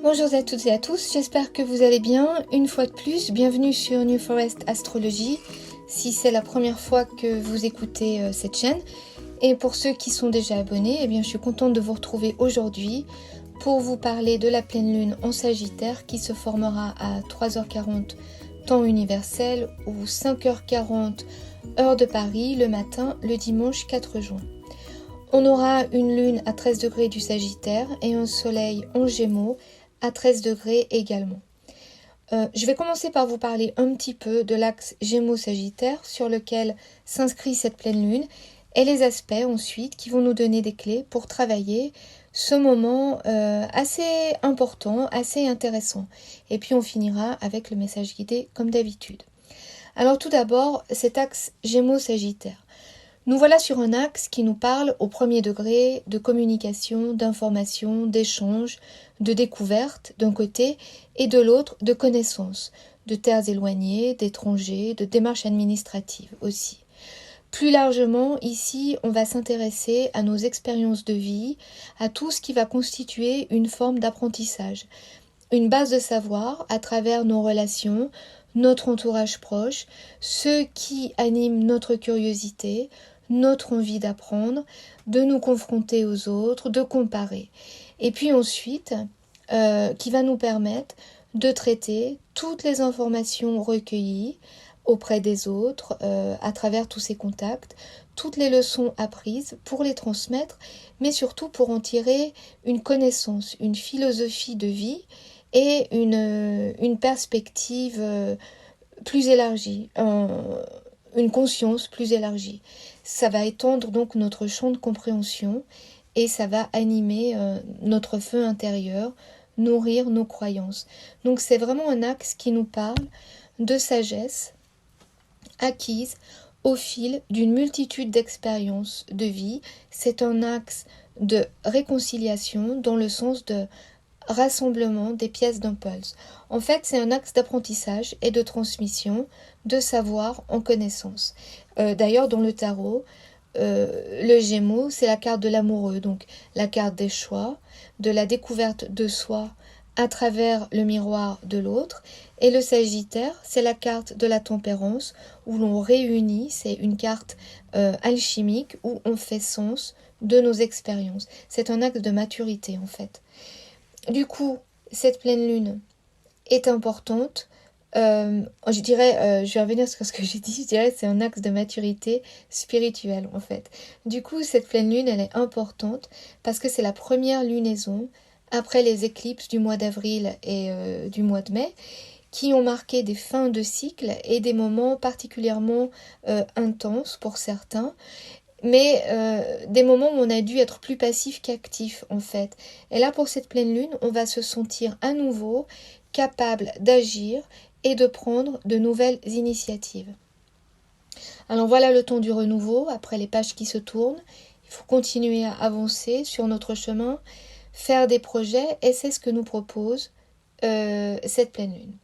Bonjour à toutes et à tous, j'espère que vous allez bien. Une fois de plus, bienvenue sur New Forest Astrologie, si c'est la première fois que vous écoutez cette chaîne. Et pour ceux qui sont déjà abonnés, eh bien, je suis contente de vous retrouver aujourd'hui pour vous parler de la pleine lune en Sagittaire qui se formera à 3h40 temps universel ou 5h40 heure de Paris le matin, le dimanche 4 juin. On aura une lune à 13 degrés du Sagittaire et un soleil en Gémeaux à 13 degrés également. Je vais commencer par vous parler un petit peu de l'axe Gémeaux-Sagittaire sur lequel s'inscrit cette pleine lune et les aspects ensuite qui vont nous donner des clés pour travailler ce moment assez important, assez intéressant. Et puis on finira avec le message guidé comme d'habitude. Alors tout d'abord, cet axe Gémeaux-Sagittaire. Nous voilà sur un axe qui nous parle au premier degré de communication, d'information, d'échange, de découverte d'un côté et de l'autre de connaissances, de terres éloignées, d'étrangers, de démarches administratives aussi. Plus largement, ici, on va s'intéresser à nos expériences de vie, à tout ce qui va constituer une forme d'apprentissage, une base de savoir à travers nos relations, notre entourage proche, ce qui anime notre curiosité, notre envie d'apprendre, de nous confronter aux autres, de comparer. Et puis ensuite, qui va nous permettre de traiter toutes les informations recueillies auprès des autres, à travers tous ces contacts, toutes les leçons apprises pour les transmettre, mais surtout pour en tirer une connaissance, une philosophie de vie et une perspective plus élargie, une conscience plus élargie. Ça va étendre donc notre champ de compréhension et ça va animer notre feu intérieur, nourrir nos croyances. Donc c'est vraiment un axe qui nous parle de sagesse acquise au fil d'une multitude d'expériences de vie. C'est un axe de réconciliation dans le sens de rassemblement des pièces d'un puzzle. En fait, c'est un axe d'apprentissage et de transmission de savoir en connaissance. D'ailleurs, dans le tarot, le Gémeaux, c'est la carte de l'amoureux, donc la carte des choix, de la découverte de soi à travers le miroir de l'autre. Et le Sagittaire, c'est la carte de la tempérance, où l'on réunit, c'est une carte alchimique, où on fait sens de nos expériences. C'est un axe de maturité, en fait. Du coup, cette pleine lune est importante. Je dirais, je vais revenir sur ce que j'ai dit, je dirais que c'est un axe de maturité spirituelle en fait. Du coup, cette pleine lune, elle est importante parce que c'est la première lunaison après les éclipses du mois d'avril et du mois de mai qui ont marqué des fins de cycle et des moments particulièrement intenses pour certains. Mais des moments où on a dû être plus passif qu'actif en fait. Et là pour cette pleine lune, on va se sentir à nouveau capable d'agir et de prendre de nouvelles initiatives. Alors voilà le temps du renouveau, après les pages qui se tournent. Il faut continuer à avancer sur notre chemin, faire des projets et c'est ce que nous propose cette pleine lune.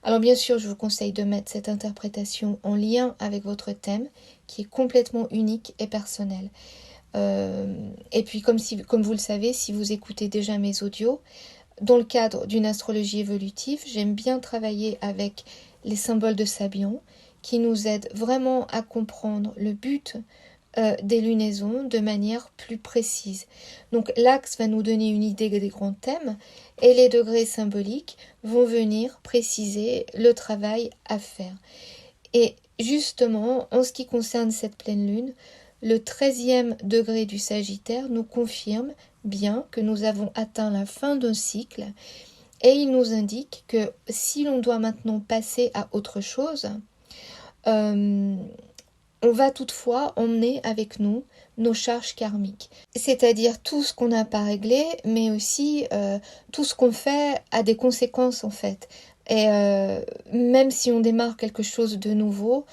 Alors bien sûr, je vous conseille de mettre cette interprétation en lien avec votre thème, qui est complètement unique et personnel. Et puis comme vous le savez, si vous écoutez déjà mes audios, dans le cadre d'une astrologie évolutive, j'aime bien travailler avec les symboles de Sabian, qui nous aident vraiment à comprendre le but des lunaisons de manière plus précise. Donc l'axe va nous donner une idée des grands thèmes et les degrés symboliques vont venir préciser le travail à faire. Et justement, en ce qui concerne cette pleine lune, le 13e degré du Sagittaire nous confirme bien que nous avons atteint la fin d'un cycle et il nous indique que si l'on doit maintenant passer à autre chose, on va toutefois emmener avec nous nos charges karmiques. C'est-à-dire tout ce qu'on n'a pas réglé, mais aussi tout ce qu'on fait a des conséquences en fait. Et même si on démarre quelque chose de nouveau,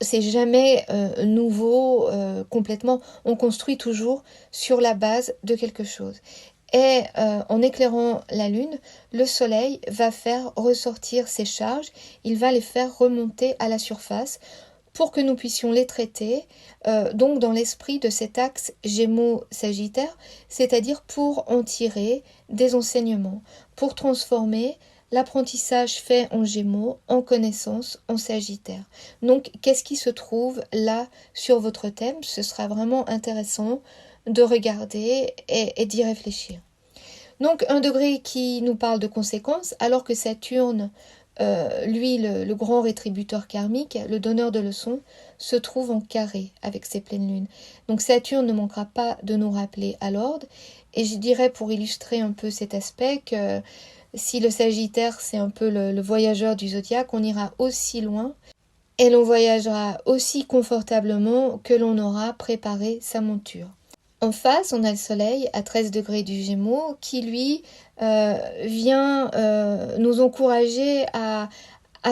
c'est jamais nouveau complètement. On construit toujours sur la base de quelque chose. Et en éclairant la lune, le soleil va faire ressortir ces charges, il va les faire remonter à la surface pour que nous puissions les traiter, donc dans l'esprit de cet axe Gémeaux-Sagittaire, c'est-à-dire pour en tirer des enseignements, pour transformer l'apprentissage fait en Gémeaux en connaissance en Sagittaire. Donc, qu'est-ce qui se trouve là sur votre thème? Ce sera vraiment intéressant de regarder et d'y réfléchir. Donc, un degré qui nous parle de conséquences, alors que Saturne, lui, le grand rétributeur karmique, le donneur de leçons, se trouve en carré avec ses pleines lunes. Donc Saturne ne manquera pas de nous rappeler à l'ordre. Et je dirais, pour illustrer un peu cet aspect, que si le Sagittaire, c'est un peu le voyageur du zodiaque, on ira aussi loin et l'on voyagera aussi confortablement que l'on aura préparé sa monture. En face, on a le Soleil à 13 degrés du Gémeaux qui, lui, vient nous encourager à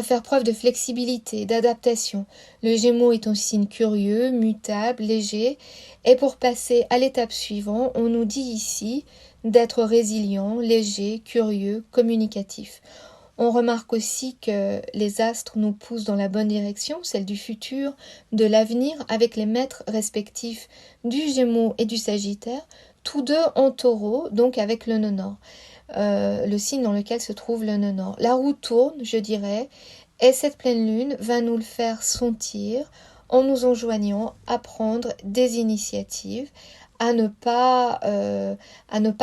faire preuve de flexibilité, d'adaptation. Le Gémeaux est un signe curieux, mutable, léger. Et pour passer à l'étape suivante, on nous dit ici d'être résilient, léger, curieux, communicatif. On remarque aussi que les astres nous poussent dans la bonne direction, celle du futur, de l'avenir, avec les maîtres respectifs du Gémeaux et du Sagittaire, tous deux en Taureau, donc avec le nœud nord, le signe dans lequel se trouve le nœud nord. La roue tourne, je dirais, et cette pleine lune va nous le faire sentir en nous enjoignant à prendre des initiatives, à ne pas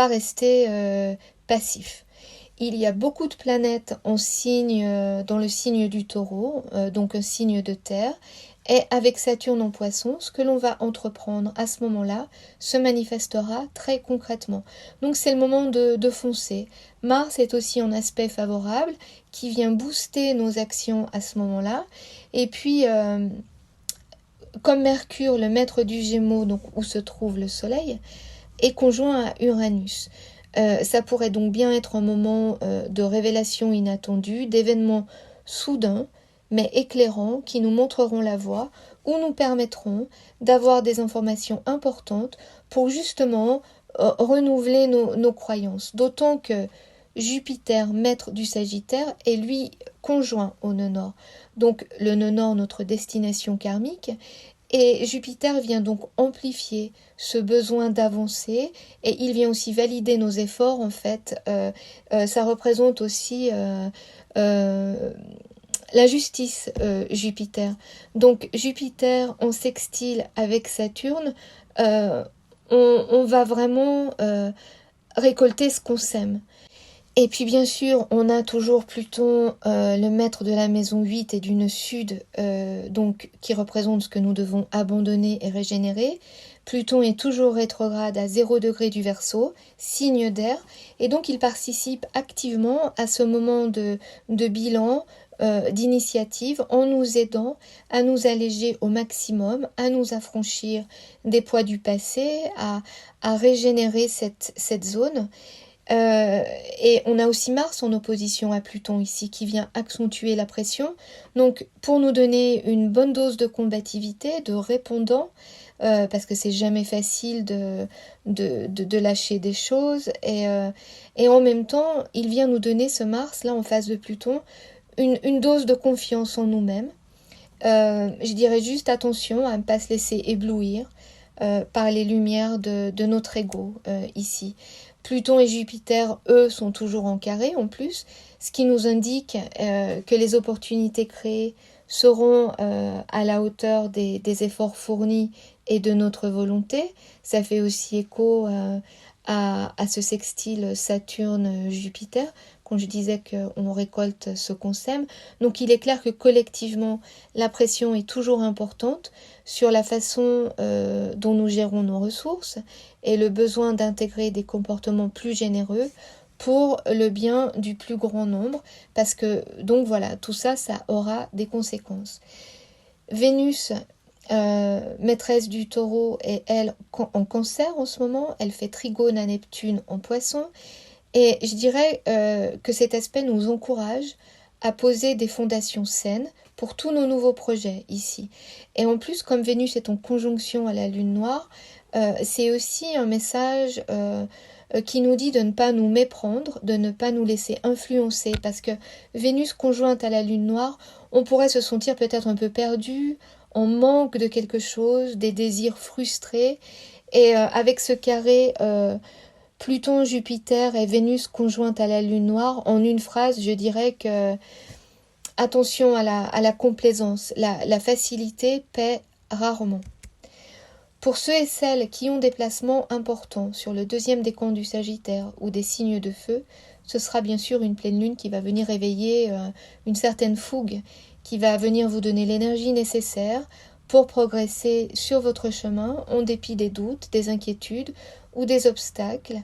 rester passif. Il y a beaucoup de planètes en signe, dans le signe du Taureau, donc un signe de terre. Et avec Saturne en Poisson, ce que l'on va entreprendre à ce moment-là se manifestera très concrètement. Donc c'est le moment de foncer. Mars est aussi un aspect favorable qui vient booster nos actions à ce moment-là. Et puis, comme Mercure, le maître du Gémeaux, donc où se trouve le Soleil, est conjoint à Uranus. Ça pourrait donc bien être un moment de révélation inattendue, d'événements soudains, mais éclairants, qui nous montreront la voie ou nous permettront d'avoir des informations importantes pour justement renouveler nos croyances. D'autant que Jupiter, maître du Sagittaire, est lui conjoint au nœud nord. Donc le nœud nord, notre destination karmique, et Jupiter vient donc amplifier ce besoin d'avancer et il vient aussi valider nos efforts en fait. Ça représente aussi la justice, Jupiter. Donc Jupiter en sextile avec Saturne, on va vraiment récolter ce qu'on sème. Et puis bien sûr, on a toujours Pluton, le maître de la maison 8 et du nœud sud, donc qui représente ce que nous devons abandonner et régénérer. Pluton est toujours rétrograde à 0 degré du Verseau, signe d'air, et donc il participe activement à ce moment de bilan, d'initiative, en nous aidant à nous alléger au maximum, à nous affranchir des poids du passé, à régénérer cette zone. Et on a aussi Mars en opposition à Pluton ici qui vient accentuer la pression. Donc pour nous donner une bonne dose de combativité, de répondant, parce que c'est jamais facile de lâcher des choses. Et en même temps, il vient nous donner ce Mars là en face de Pluton une dose de confiance en nous-mêmes. Je dirais juste attention à ne pas se laisser éblouir par les lumières de notre ego ici. Pluton et Jupiter, eux, sont toujours en carré en plus, ce qui nous indique que les opportunités créées seront à la hauteur des efforts fournis et de notre volonté. Ça fait aussi écho à ce sextile Saturne-Jupiter, quand je disais qu'on récolte ce qu'on sème. Donc il est clair que collectivement, la pression est toujours importante sur la façon dont nous gérons nos ressources et le besoin d'intégrer des comportements plus généreux pour le bien du plus grand nombre, parce que, donc voilà, tout ça, ça aura des conséquences. Vénus, maîtresse du Taureau, est elle en Cancer en ce moment, elle fait trigone à Neptune en Poisson, et je dirais que cet aspect nous encourage à poser des fondations saines pour tous nos nouveaux projets ici. Et en plus, comme Vénus est en conjonction à la Lune noire, c'est aussi un message qui nous dit de ne pas nous méprendre, de ne pas nous laisser influencer, parce que Vénus conjointe à la Lune noire, on pourrait se sentir peut-être un peu perdu, en manque de quelque chose, des désirs frustrés. Et avec ce carré Pluton, Jupiter et Vénus conjointes à la Lune noire, en une phrase, je dirais que attention à la complaisance, la facilité paie rarement. Pour ceux et celles qui ont des placements importants sur le deuxième décan du Sagittaire ou des signes de feu, ce sera bien sûr une pleine lune qui va venir réveiller une certaine fougue, qui va venir vous donner l'énergie nécessaire pour progresser sur votre chemin en dépit des doutes, des inquiétudes ou des obstacles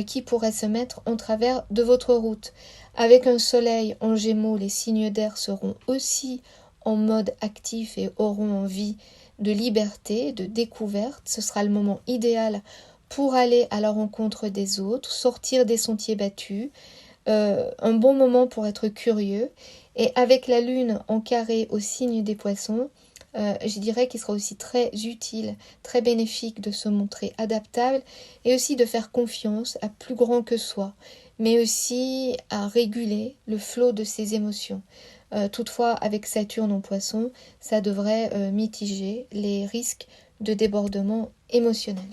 qui pourraient se mettre en travers de votre route. Avec un soleil en Gémeaux, les signes d'air seront aussi en mode actif et auront envie de liberté, de découverte. Ce sera le moment idéal pour aller à la rencontre des autres, sortir des sentiers battus, un bon moment pour être curieux. Et avec la lune en carré au signe des poissons, je dirais qu'il sera aussi très utile, très bénéfique de se montrer adaptable et aussi de faire confiance à plus grand que soi, mais aussi à réguler le flot de ses émotions. Toutefois, avec Saturne en poisson, ça devrait mitiger les risques de débordement émotionnel.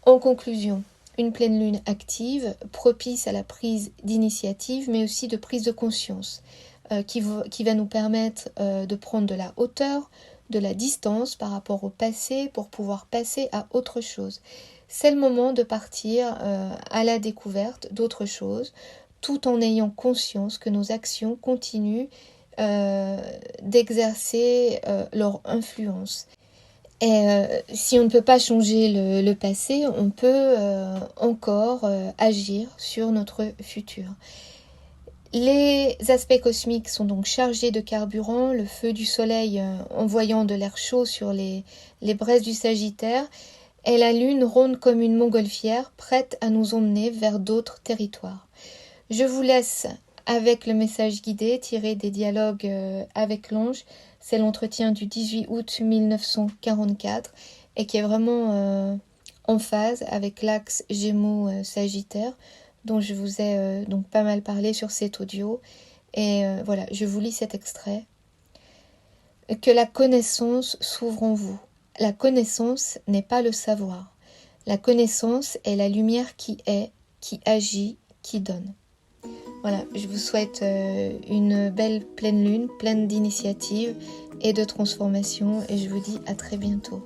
En conclusion, une pleine lune active, propice à la prise d'initiative, mais aussi de prise de conscience, qui va nous permettre de prendre de la hauteur, de la distance par rapport au passé pour pouvoir passer à autre chose. C'est le moment de partir à la découverte d'autre chose, tout en ayant conscience que nos actions continuent d'exercer leur influence. Et si on ne peut pas changer le passé, on peut encore agir sur notre futur. Les aspects cosmiques sont donc chargés de carburant, le feu du soleil envoyant de l'air chaud sur les braises du Sagittaire, et la lune ronde comme une montgolfière, prête à nous emmener vers d'autres territoires. Je vous laisse avec le message guidé tiré des dialogues avec l'ange. C'est l'entretien du 18 août 1944 et qui est vraiment en phase avec l'axe Gémeaux-Sagittaire dont je vous ai donc pas mal parlé sur cet audio. Et voilà, je vous lis cet extrait. Que la connaissance s'ouvre en vous. La connaissance n'est pas le savoir. La connaissance est la lumière qui est, qui agit, qui donne. Voilà, je vous souhaite une belle pleine lune, pleine d'initiatives et de transformations, et je vous dis à très bientôt.